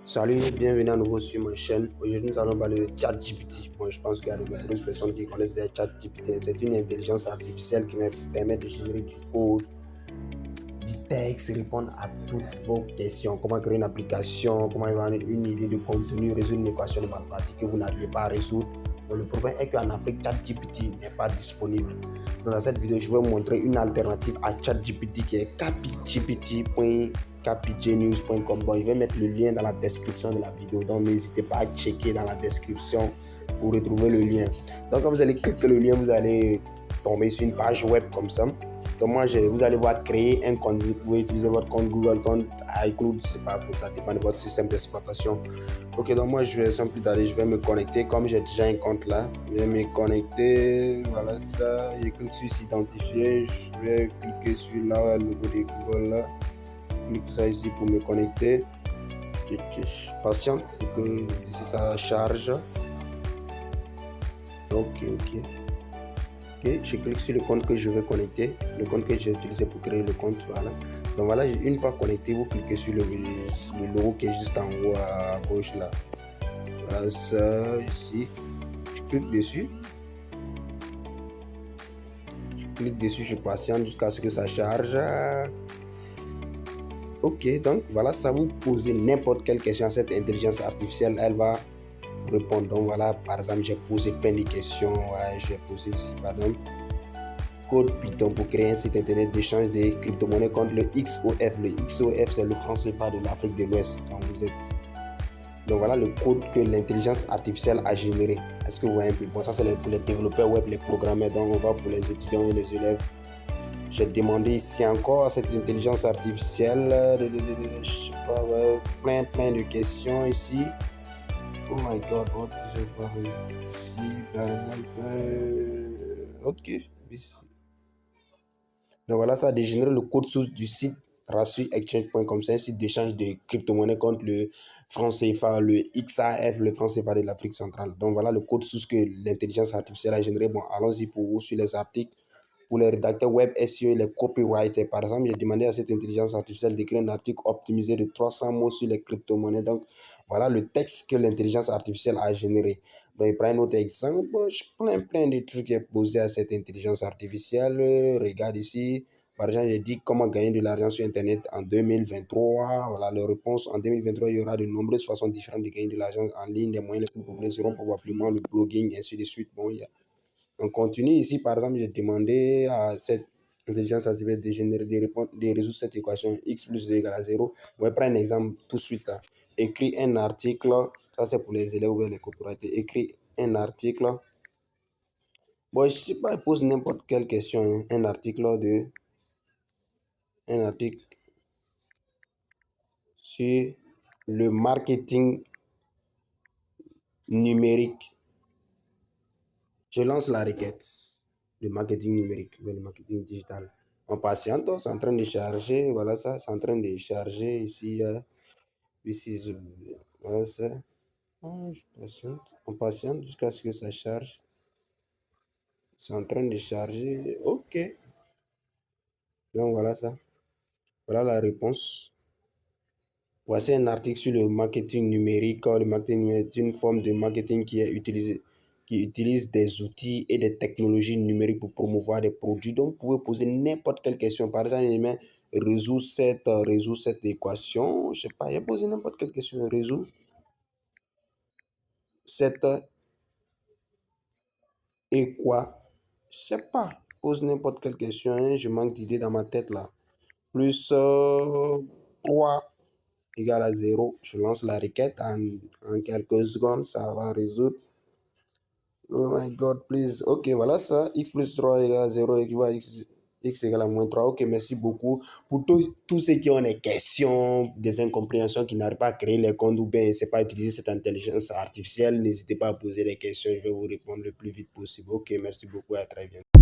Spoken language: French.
Salut, bienvenue à nouveau sur ma chaîne. Aujourd'hui, nous allons parler de ChatGPT. Bon, je pense qu'il y a de nombreuses personnes qui connaissent ChatGPT. C'est une intelligence artificielle qui me permet de générer du code, du texte, répondre à toutes vos questions. Comment créer une application, comment avoir une idée de contenu, résoudre une équation de mathématiques que vous n'arrivez pas à résoudre. Donc, le problème est qu'en Afrique, ChatGPT n'est pas disponible. Donc, dans cette vidéo, je vais vous montrer une alternative à ChatGPT qui est capijnews.com. Bon, je vais mettre le lien dans la description de la vidéo. Donc, n'hésitez pas à checker dans la description pour retrouver le lien. Donc, quand vous allez cliquer le lien, vous allez tomber sur une page web comme ça. Donc moi, vous allez voir créer un compte. Vous pouvez utiliser votre compte Google, compte iCloud, c'est pas pour ça dépend de votre système d'exploitation. Ok, donc moi je vais je vais me connecter. Comme j'ai déjà un compte là, je vais me connecter. Voilà ça. Je clique sur s'identifier. Je vais cliquer sur là, le logo de Google là. Je clique ça ici pour me connecter. Je patiente pour que ici ça charge. Ok. Je clique sur le compte que je vais connecter, le compte que j'ai utilisé pour créer le compte. Voilà. Donc voilà, une fois connecté, vous cliquez sur le logo qui est juste en haut à gauche là. Voilà ça ici. Je clique dessus. Je patiente jusqu'à ce que ça charge. Ok, donc voilà, ça vous posez n'importe quelle question à cette intelligence artificielle, elle va répondre. Donc voilà, par exemple, j'ai posé plein de questions. Ouais, j'ai posé ici, par exemple, code Python pour créer un site internet d'échange de crypto-monnaies contre le XOF. Le XOF, c'est le franc CFA de l'Afrique de l'Ouest. Donc voilà le code que l'intelligence artificielle a généré. Est-ce que vous voyez un peu? Bon, ça c'est pour les développeurs web, les programmeurs. Donc on va pour les étudiants et les élèves. J'ai demandé ici encore à cette intelligence artificielle, je sais pas, ouais, plein de questions ici. Oh my god, what is it? Ici, par exemple, ok, ici. Donc voilà, ça a dégénéré le code source du site RasuExchange.com. C'est un site d'échange de crypto-monnaies contre le franc CFA, le XAF, le franc CFA de l'Afrique centrale. Donc voilà le code source que l'intelligence artificielle a généré. Bon, allons-y pour vous sur les articles. Pour les rédacteurs web SEO et les copywriters, par exemple, j'ai demandé à cette intelligence artificielle d'écrire un article optimisé de 300 mots sur les crypto-monnaies. Donc, voilà le texte que l'intelligence artificielle a généré. Donc, il prend un autre exemple. Je plein de trucs posés à cette intelligence artificielle. Regarde ici. Par exemple, j'ai dit comment gagner de l'argent sur Internet en 2023. Voilà la réponse. En 2023, il y aura de nombreuses façons différentes de gagner de l'argent en ligne. Les moyens les plus populaires seront probablement le blogging, ainsi de suite. Bon, on continue ici, par exemple, j'ai demandé à cette intelligence artificielle de générer de résoudre cette équation x plus 2 égale à 0. On va prendre un exemple tout de suite. Écris un article, ça c'est pour les élèves ou les coopérateurs. Écris un article. Bon, je ne sais pas, il pose n'importe quelle question. Un article sur le marketing numérique. Je lance la requête. Le marketing numérique, le marketing digital. On patiente, c'est en train de charger. Voilà ça, c'est en train de charger ici. Voilà ça. On patiente jusqu'à ce que ça charge. C'est en train de charger. Ok. Donc voilà ça. Voilà la réponse. Voici un article sur le marketing numérique. Le marketing numérique est une forme de marketing qui utilise des outils et des technologies numériques pour promouvoir des produits. Donc, vous pouvez poser n'importe quelle question. Par exemple, résoudre cette équation. Je sais pas, il a posé n'importe quelle question. Résoudre cette équation. Je sais pas. Pose n'importe quelle question. Hein. Je manque d'idées dans ma tête là. Plus 3 égale à 0. Je lance la requête en quelques secondes. Ça va résoudre. Oh my god, please. Ok, voilà ça. X plus 3 égale à 0 équivaut à x égale à moins 3. Ok, merci beaucoup. Pour tous ceux qui ont des questions, des incompréhensions, qui n'arrivent pas à créer les comptes ou bien ne savent pas utiliser cette intelligence artificielle, n'hésitez pas à poser des questions. Je vais vous répondre le plus vite possible. Ok, merci beaucoup et à très bientôt.